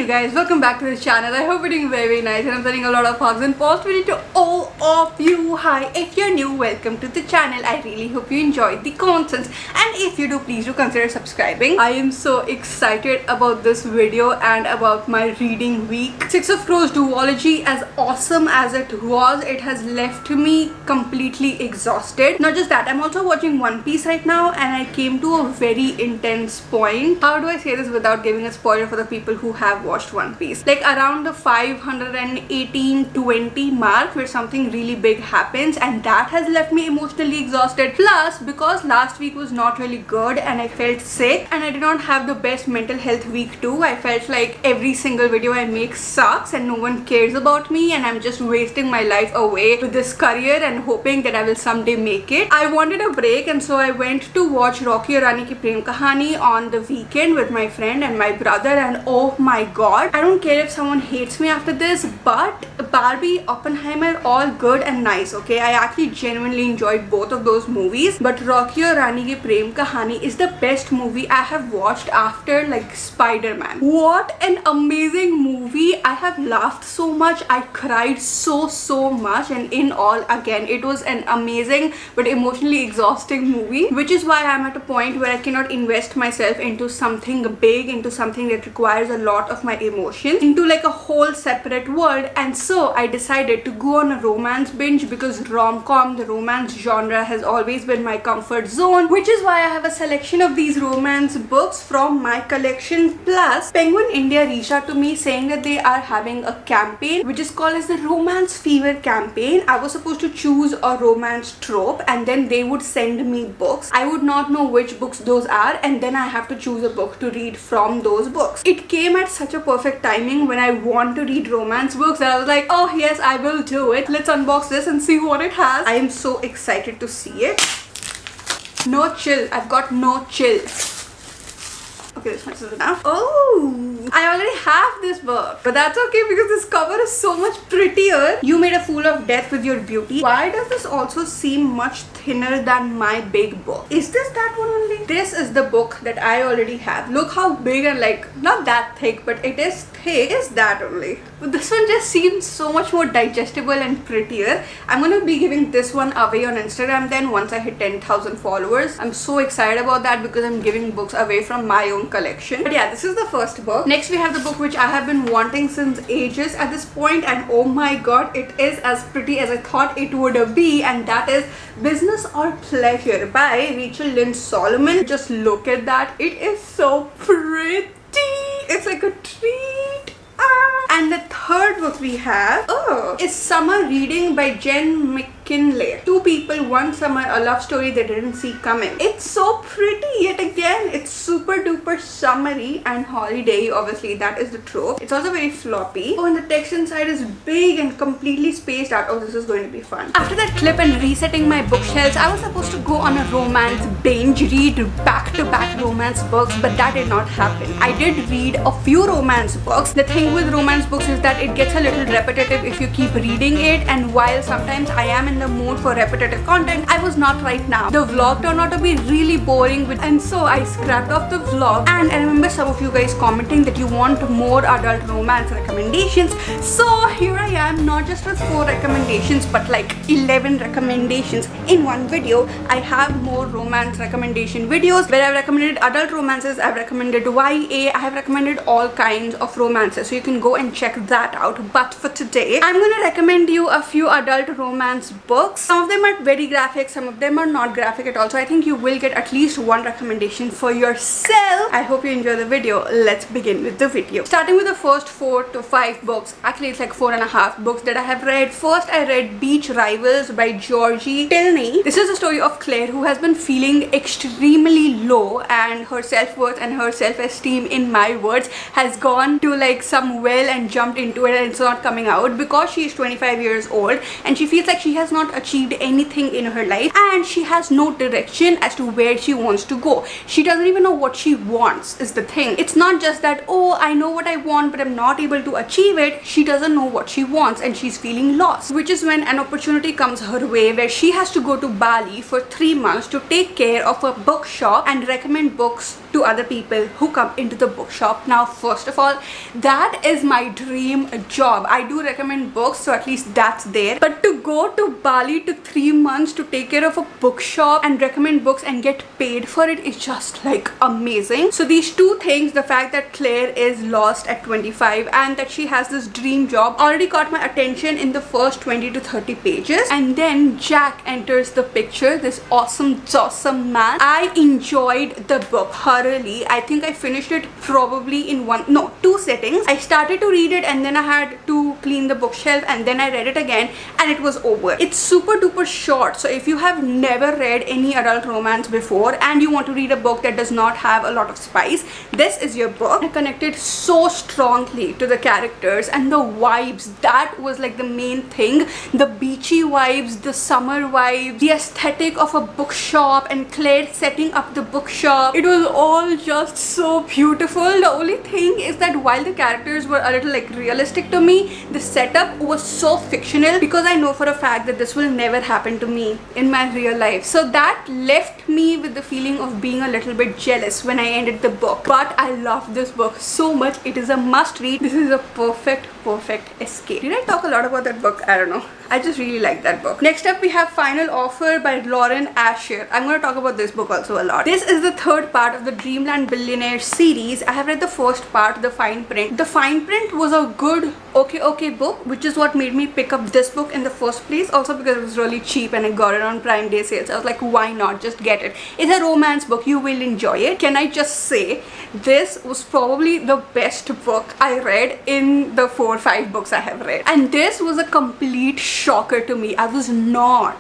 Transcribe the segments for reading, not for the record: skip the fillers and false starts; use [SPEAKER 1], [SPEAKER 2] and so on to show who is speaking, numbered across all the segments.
[SPEAKER 1] guys, welcome back to the channel. I hope you're doing very nice and I'm sending a lot of hugs and positivity to all of you. Hi, if you're new, welcome to the channel. I really hope you enjoyed the content, and if you do, please do consider subscribing. I am so excited about this video and about my reading week. Six of Crows duology, as awesome as it was, it has left me completely exhausted. Not just that, I'm also watching One Piece right now and I came to a very intense point. How do I say this without giving a spoiler for the people who have watched One Piece? Like around the 518-20 mark where something really big happens, and that has left me emotionally exhausted. Plus, because last week was not really good and I felt sick and I did not have the best mental health week too. I felt like every single video I make sucks and no one cares about me and I'm just wasting my life away with this career and hoping that I will someday make it. I wanted a break, and so I went to watch Anchal Rani ki Prem Kahani on the weekend with my friend and my brother, and oh my god, I don't care if someone hates me after this, but Barbie, Oppenheimer, all good and nice, okay? I actually genuinely enjoyed both of those movies, but Anchal Rani ki Prem Kahani is the best movie I have watched after like Spider-Man. What an amazing movie. I have laughed so much, I cried so much, and in all, again, it was an amazing but emotionally exhausting movie, which is why I'm at a point where I cannot invest myself into something big, into something that requires a lot of my emotions, into like a whole separate world. And so I decided to go on a romance binge because rom-com, the romance genre, has always been my comfort zone, which is why I have a selection of these romance books from my collection. Plus, Penguin India reached out to me saying that they are having a campaign which is called as the Romance Fever campaign. I was supposed to choose a romance trope and then they would send me books. I would not know which books those are, and then I have to choose a book to read from those books. It came at such a perfect timing when I want to read romance books that I was like, oh yes, I will do it. Let's unbox this and see what it has. I am so excited to see it. No chill. I've got no chill. Okay, this much is enough. Oh, I already have this book, but that's okay because this cover is so much prettier. You made a fool of death with your beauty. Why does this also seem much thinner than my big book? Is this that one only? This is the book that I already have. Look how big and like, not that thick, but it is thick. Is that only? But this one just seems so much more digestible and prettier. I'm gonna be giving this one away on Instagram then once I hit 10,000 followers. I'm so excited about that because I'm giving books away from my own collection. But yeah, this is the first book. Next we have the book which I have been wanting since ages at this point, and oh my god, it is as pretty as I thought it would be, and that is Business or Pleasure by Rachel Lynn Solomon. Just look at that. It is so pretty. It's like a treat. And the third book we have is Summer Reading by Jen McKinley. Two people, one summer, a love story they didn't see coming. It's so pretty yet again. It's super duper summery and holiday. Obviously, that is the trope. It's also very floppy. Oh, and the text inside is big and completely spaced out. Oh, this is going to be fun. After that clip and resetting my bookshelves, I was supposed to go on a romance binge, read back-to-back romance books, but that did not happen. I did read a few romance books. The thing with romance books is that it gets a little repetitive if you keep reading it, and while sometimes I am in the mood for repetitive content, I was not right now. The vlog turned out to be really boring, and so I scrapped off the vlog. And I remember some of you guys commenting that you want more adult romance recommendations, so here I am, not just with 4 recommendations but like 11 recommendations in one video. I have more romance recommendation videos where I've recommended adult romances, I've recommended YA, I have recommended all kinds of romances, so you can go and check that out. But for today, I'm gonna recommend you a few adult romance books. Some of them are very graphic, some of them are not graphic at all, so I think you will get at least one recommendation for yourself. I hope you enjoy the video. Let's begin with the video. Starting with the first 4 to 5 books, actually it's like 4.5 books that I have read. First, I read Beach Rivals by Georgie Tilney. This is the story of Claire, who has been feeling extremely low, and her self-worth and her self-esteem, in my words, has gone to like some well and jumped into it, and it's not coming out because she is 25 years old and she feels like she has not not achieved anything in her life, and she has no direction as to where she wants to go. She doesn't even know what she wants is the thing. It's not just that, oh, I know what I want but I'm not able to achieve it. She doesn't know what she wants and she's feeling lost, which is when an opportunity comes her way where she has to go to Bali for 3 months to take care of a bookshop and recommend books to other people who come into the bookshop. Now, first of all, that is my dream job. I do recommend books, so at least that's there. But to go to Bali to 3 months to take care of a bookshop and recommend books and get paid for it is just like amazing. So these two things, the fact that Claire is lost at 25 and that she has this dream job, already caught my attention in the first 20 to 30 pages. And then Jack enters the picture, this awesome man. I enjoyed the book thoroughly. I think I finished it probably in 2 settings. I started to read it and then I had to clean the bookshelf and then I read it again and it was over. It's super duper short, so if you have never read any adult romance before and you want to read a book that does not have a lot of spice, this is your book. I connected so strongly to the characters and the vibes. That was like the main thing. The beachy vibes, the summer vibes, the aesthetic of a bookshop and Claire setting up the bookshop. It was all just so beautiful. The only thing is that while the characters were a little like realistic to me, the setup was so fictional because I know for a fact that this will never happen to me in my real life. So that left me with the feeling of being a little bit jealous when I ended the book. But I love this book so much. It is a must read. This is a perfect escape. Did I talk a lot about that book? I don't know. I just really like that book. Next up, we have Final Offer by Lauren Asher. I'm going to talk about this book also a lot. This is the third part of the Dreamland Billionaire series. I have read the first part, The Fine Print. The Fine Print was a good okay book, which is what made me pick up this book in the first place. Also because it was really cheap and I got it on Prime Day sales. I was like, why not? Just get it. It's a romance book. You will enjoy it. Can I just say, this was probably the best book I read in the 4 or 5 books I have read. And this was a complete shocker to me. I was not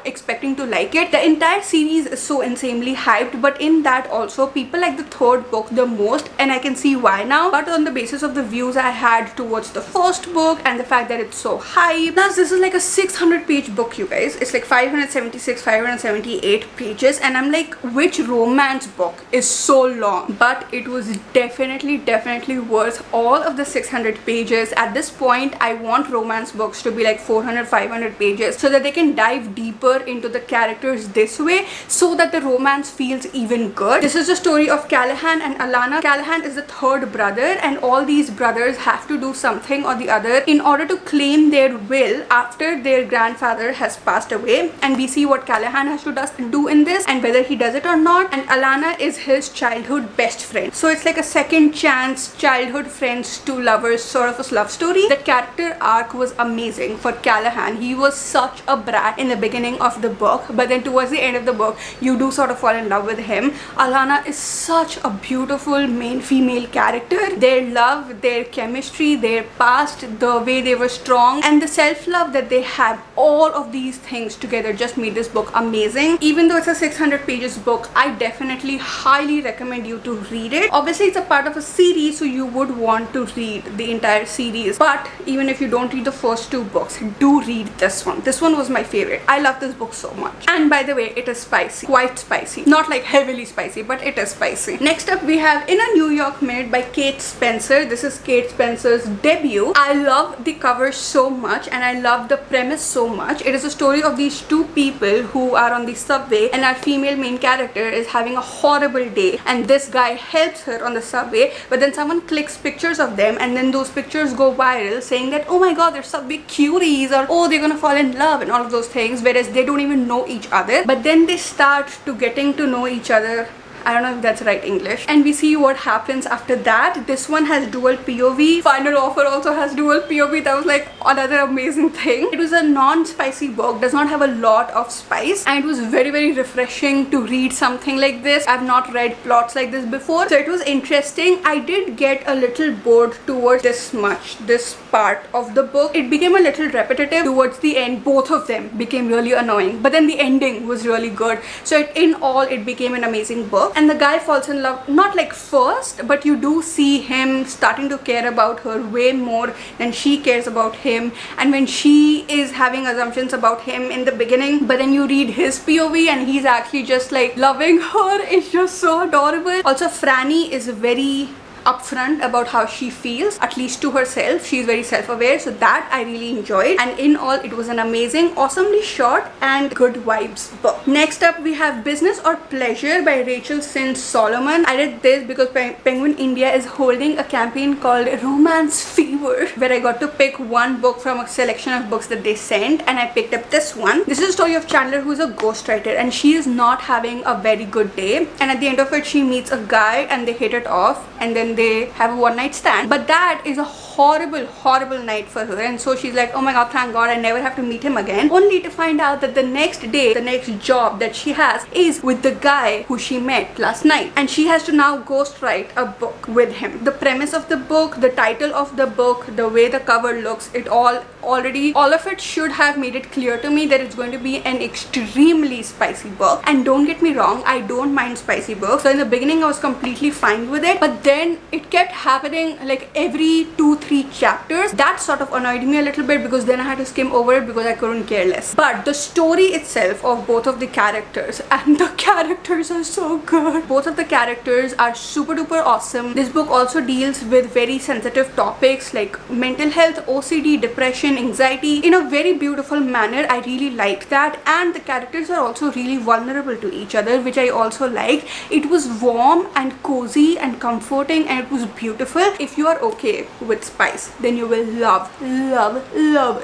[SPEAKER 1] expecting to like it. The entire series is so insanely hyped, but in that also people like the third book the most, and I can see why now. But on the basis of the views I had towards the first book and the fact that it's so hyped. Plus, this is like a 600-page book, you guys. It's like 578 pages, and I'm like, which romance book is so long? But it was definitely worth all of the 600 pages. At this point, I want romance books to be like 400-500 pages so that they can dive deeper into the characters this way, so that the romance feels even good. This is the story of Callahan and Alana. Callahan is the third brother, and all these brothers have to do something or the other in order to claim their will after their grandfather has passed away. And we see what Callahan has to do in this and whether he does it or not. And Alana is his childhood best friend. So it's like a second chance childhood friends to lovers sort of a love story. The character arc was amazing for Callahan. He was such a brat in the beginning of the book, but then towards the end of the book you do sort of fall in love with him. Alana is such a beautiful main female character. Their love, their chemistry, their past, the way they were strong, and the self-love that they have, all of these things together just made this book amazing. Even though it's a 600 pages book, I definitely highly recommend you to read it. Obviously it's a part of a series, so you would want to read the entire series, but even if you don't read the first 2 books, do read this one. This one was my favorite. I love this book so much. And by the way, it is spicy, quite spicy, not like heavily spicy, but it is spicy. Next up, we have In a New York Minute by Kate Spencer. This is Kate Spencer's debut. I love the cover so much and I love the premise so much. It is a story of these 2 people who are on the subway, and our female main character is having a horrible day, and this guy helps her on the subway, but then someone clicks pictures of them and then those pictures go viral saying that, oh my god, they're subway cuties, or oh, they're gonna fall in love and all of those things, whereas they don't even know each other. But then they start to getting to know each other. I don't know if that's right English. And we see what happens after that. This one has dual POV. Final Offer also has dual POV. That was like another amazing thing. It was a non-spicy book, does not have a lot of spice, and it was very refreshing to read something like this. I've not read plots like this before, so it was interesting. I did get a little bored towards this part of the book. It became a little repetitive towards the end. Both of them became really annoying, but then the ending was really good. So in all, it became an amazing book. book, and the guy falls in love, not like first, but you do see him starting to care about her way more than she cares about him, and when she is having assumptions about him in the beginning, but then you read his POV and he's actually just like loving her. It's just so adorable. Also, Franny is very upfront about how she feels, at least to herself. She's very self-aware, so that I really enjoyed, and in all it was an amazing, awesomely short and good vibes book. Next up we have Business or Pleasure by Rachel Sint Solomon. I read this because Penguin India is holding a campaign called Romance Fever, where I got to pick one book from a selection of books that they sent, and I picked up this one. This is a story of Chandler, who's a ghostwriter, and she is not having a very good day, and at the end of it she meets a guy and they hit it off, and then they have a one-night stand, but that is a horrible night for her, and so she's like, oh my god, thank god I never have to meet him again, only to find out that the next day, the next job that she has is with the guy who she met last night, and she has to now ghostwrite a book with him. The premise of the book, the title of the book, the way the cover looks, it all of it should have made it clear to me that it's going to be an extremely spicy book. And don't get me wrong, I don't mind spicy books, so in the beginning I was completely fine with it, but then it kept happening like every 2-3 chapters. That sort of annoyed me a little bit, because then I had to skim over it because I couldn't care less. But the story itself of both of the characters, and the characters are so good. Both of the characters are super duper awesome. This book also deals with very sensitive topics like mental health, OCD, depression, anxiety in a very beautiful manner. I really liked that, and the characters are also really vulnerable to each other, which I also liked. It was warm and cozy and comforting, and it was beautiful. If you are okay with spice, then you will love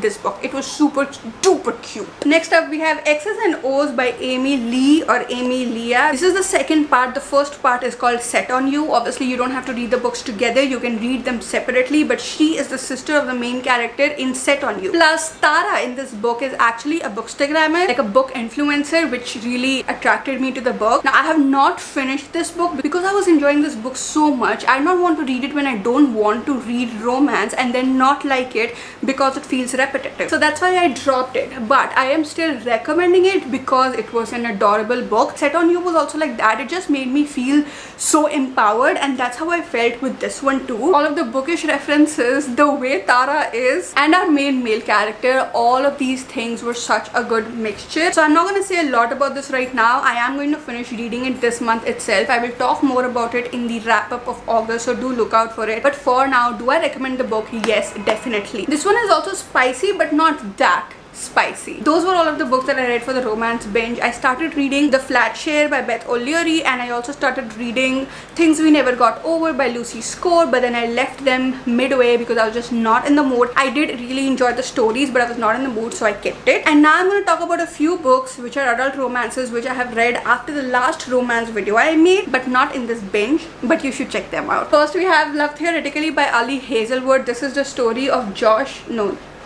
[SPEAKER 1] this book. It was super duper cute. Next up we have X's and O's by Amy Lee or Amy Leah. This is the second part. The first part is called Set on You. Obviously you don't have to read the books together, you can read them separately, but she is the sister of the main character in Set on You. Plus Tara in this book is actually a bookstagrammer, like a book influencer, which really attracted me to the book. Now I have not finished this book because I was enjoying this book so much. I don't want to read it when I don't want to read romance and then not like it because it feels repetitive, so that's why I dropped it, but I am still recommending it because it was an adorable book. Set on You was also like that. It just made me feel so empowered, and that's how I felt with this one too. All of the bookish references, the way Tara is, and our main male character, all of these things were such a good mixture. So I'm not going to say a lot about this right now. I am going to finish reading it this month itself. I will talk more about it in the wrap up of August, so do look out for it. But for now, do I recommend the book? Yes, definitely. This one is also spicy, but not that spicy. Those were all of the books that I read for the romance binge. I started reading The Flat Share by Beth O'Leary, and I also started reading Things We Never Got Over by Lucy Score, but then I left them midway because I was just not in the mood. I did really enjoy the stories, but I was not in the mood, so I kept it. And now I'm going to talk about a few books which are adult romances, which I have read after the last romance video I made, but not in this binge, but you should check them out. First we have Love Theoretically by Ali Hazelwood. This is the story of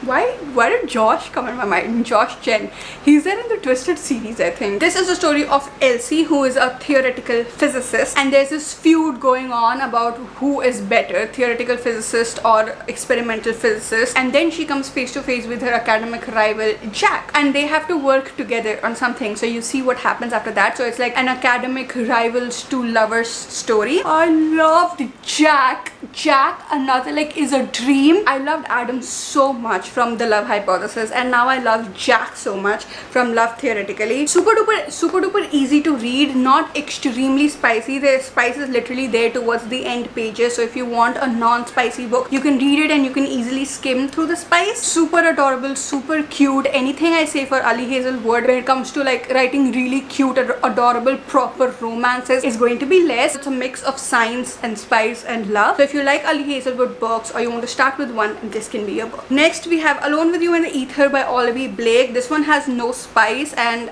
[SPEAKER 1] why did Josh come in my mind? Josh Chen. He's there in the Twisted series, I think. This is the story of Elsie, who is a theoretical physicist, and there's this feud going on about who is better, theoretical physicist or experimental physicist, and then she comes face to face with her academic rival Jack, and they have to work together on something. So you see what happens after that. So it's like an academic rivals to lovers story. I loved Jack. Another like is a dream. I loved Adam so much from The Love Hypothesis, and now I love Jack so much from Love Theoretically. Super duper easy to read, not extremely spicy. The spice is literally there towards the end pages, so if you want a non-spicy book, you can read it and you can easily skim through the spice. Super adorable, super cute. Anything I say for Ali Hazelwood when it comes to like writing really cute, adorable, proper romances is going to be less. It's a mix of science and spice and love. So if you like Ali Hazelwood books or you want to start with one, this can be your book. Next we have Alone with You in the Ether by Olivia Blake. This one has no spice, and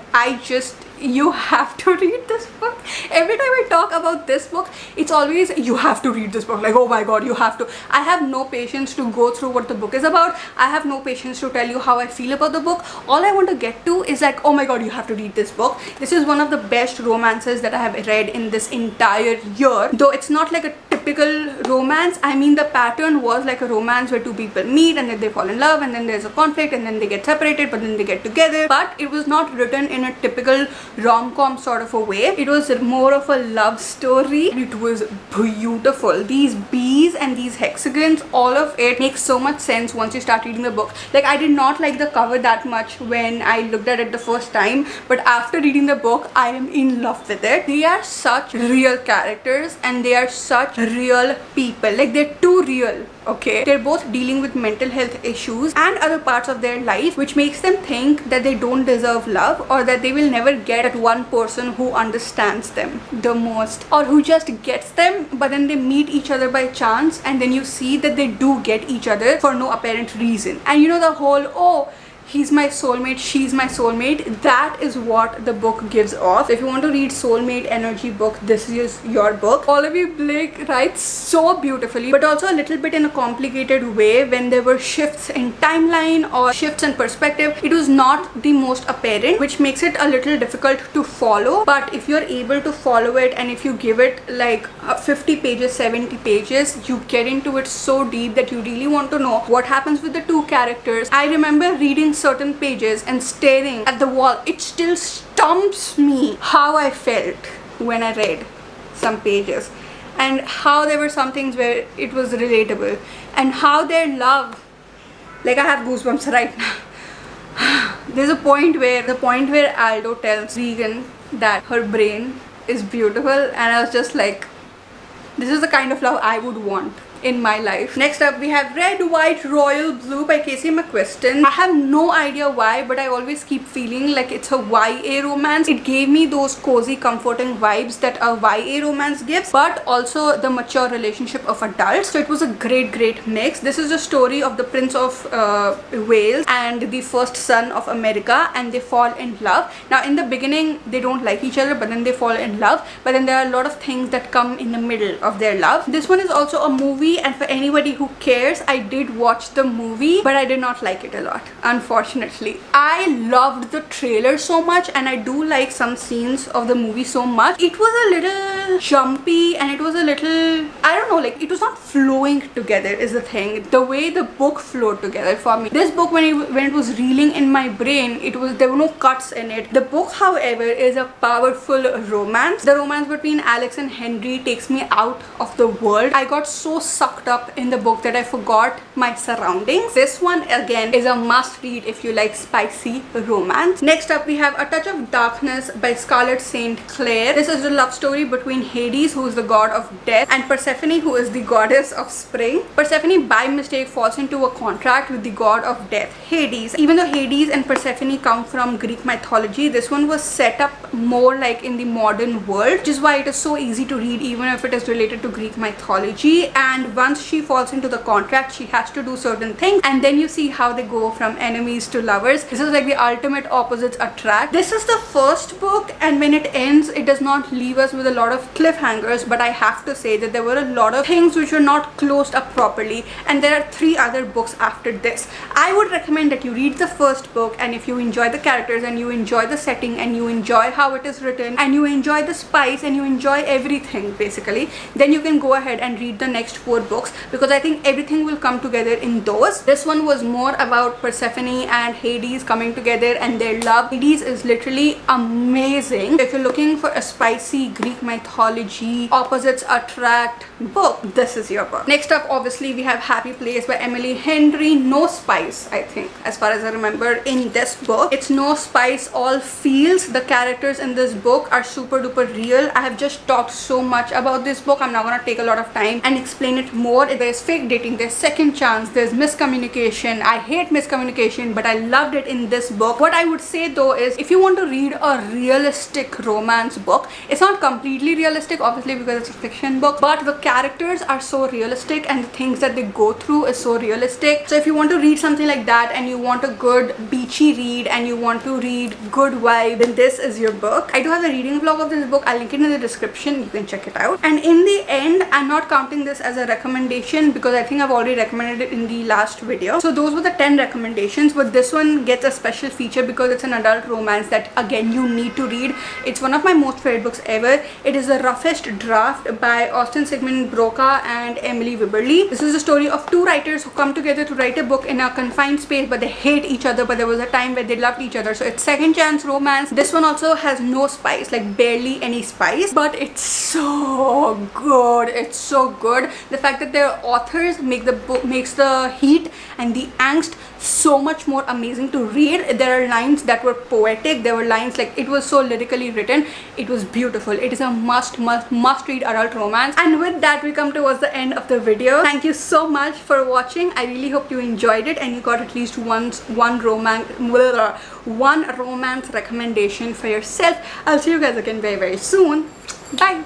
[SPEAKER 1] you have to read this book. Every time I talk about this book, it's always you have to read this book, like oh my god, you have to. I have no patience to go through what the book is about. I have no patience to tell you how I feel about the book. All I want to get to is like, oh my god, you have to read this book. This is one of the best romances that I have read in this entire year, though it's not like a typical romance. I mean, the pattern was like a romance where two people meet and then they fall in love and then there's a conflict and then they get separated but then they get together. But it was not written in a typical rom-com sort of a way. It was more of a love story. It was beautiful. These bees and these hexagons, all of it makes so much sense once you start reading the book. Like, I did not like the cover that much when I looked at it the first time, but after reading the book, I am in love with it. They are such real characters and they are such real people. Like, they're too real. Okay, they're both dealing with mental health issues and other parts of their life, which makes them think that they don't deserve love or that they will never get that one person who understands them the most or who just gets them, but then they meet each other by chance and then you see that they do get each other for no apparent reason. And you know, the whole, oh, he's my soulmate, she's my soulmate, that is what the book gives off. If you want to read soulmate energy book, this is your book. Olivia Blake writes so beautifully, but also a little bit in a complicated way. When there were shifts in timeline or shifts in perspective, it was not the most apparent, which makes it a little difficult to follow. But if you're able to follow it and if you give it like 50 pages, 70 pages, you get into it so deep that you really want to know what happens with the two characters. I remember reading certain pages and staring at the wall. It still stumps me how I felt when I read some pages, and how there were some things where it was relatable, and how their love, like, I have goosebumps right now. There's a point where Aldo tells Regan that her brain is beautiful, and I was just like, this is the kind of love I would want in my life. Next up, we have Red, White, Royal Blue by Casey McQuiston. I have no idea why, but I always keep feeling like it's a YA romance. It gave me those cozy, comforting vibes that a YA romance gives, but also the mature relationship of adults. So it was a great mix. This is the story of the Prince of Wales and the first son of America, and they fall in love. Now, in the beginning, they don't like each other, but then they fall in love. But then there are a lot of things that come in the middle of their love. This one is also a movie, and for anybody who cares, I did watch the movie, but I did not like it a lot, unfortunately. I loved the trailer so much, and I do like some scenes of the movie so much. It was a little jumpy, and it was a little, I don't know, like, it was not flowing together is the thing, the way the book flowed together for me. This book, when it was reeling in my brain, there were no cuts in it. The book, however, is a powerful romance. The romance between Alex and Henry takes me out of the world. I got so sucked up in the book that I forgot my surroundings. This one again is a must read if you like spicy romance. Next up, we have A Touch of Darkness by Scarlett St. Clair. This is a love story between Hades, who is the god of death, and Persephone, who is the goddess of spring. Persephone by mistake falls into a contract with the god of death, Hades. Even though Hades and Persephone come from Greek mythology, this one was set up more like in the modern world, which is why it is so easy to read even if it is related to Greek mythology. And once she falls into the contract, she has to do certain things, and then you see how they go from enemies to lovers. This is like the ultimate opposites attract. This is the first book, and when it ends, it does not leave us with a lot of cliffhangers, but I have to say that there were a lot of things which were not closed up properly, and there are 3 other books after this. I would recommend that you read the first book, and if you enjoy the characters and you enjoy the setting and you enjoy how it is written and you enjoy the spice and you enjoy everything basically, then you can go ahead and read the next 4 books, because I think everything will come together in those. This one was more about Persephone and Hades coming together and their love. Hades is literally amazing. If you're looking for a spicy Greek mythology, opposites attract book, this is your book. Next up, obviously, we have Happy Place by Emily Henry. No spice, I think, as far as I remember, in this book. It's no spice, all feels. The characters in this book are super duper real. I have just talked so much about this book. I'm not gonna take a lot of time and explain it more. There's fake dating, there's second chance, there's miscommunication. I hate miscommunication, but I loved it in this book. What I would say though is, if you want to read a realistic romance book, it's not completely realistic obviously because it's a fiction book, but the characters are so realistic and the things that they go through is so realistic. So if you want to read something like that and you want a good beachy read and you want to read good vibe, then this is your book. I do have a reading vlog of this book. I'll link it in the description, you can check it out. And in the end, I'm not counting this as a recommendation because I think I've already recommended it in the last video. So those were the 10 recommendations, but this one gets a special feature because it's an adult romance that again you need to read. It's one of my most favorite books ever. It is The Roughest Draft by Austin Sigmund Broca and Emily Wibberley. This is a story of two writers who come together to write a book in a confined space, but they hate each other, but there was a time where they loved each other. So it's second chance romance. This one also has no spice, like barely any spice, but it's so good. It's so good. The fact that their authors make the book, makes the heat and the angst so much more amazing to read. There are lines that were poetic. There were lines like, it was so lyrically written. It was beautiful. It is a must read adult romance. And with that, we come towards the end of the video. Thank you so much for watching. I really hope you enjoyed it and you got at least one romance recommendation for yourself. I'll see you guys again very soon. Bye.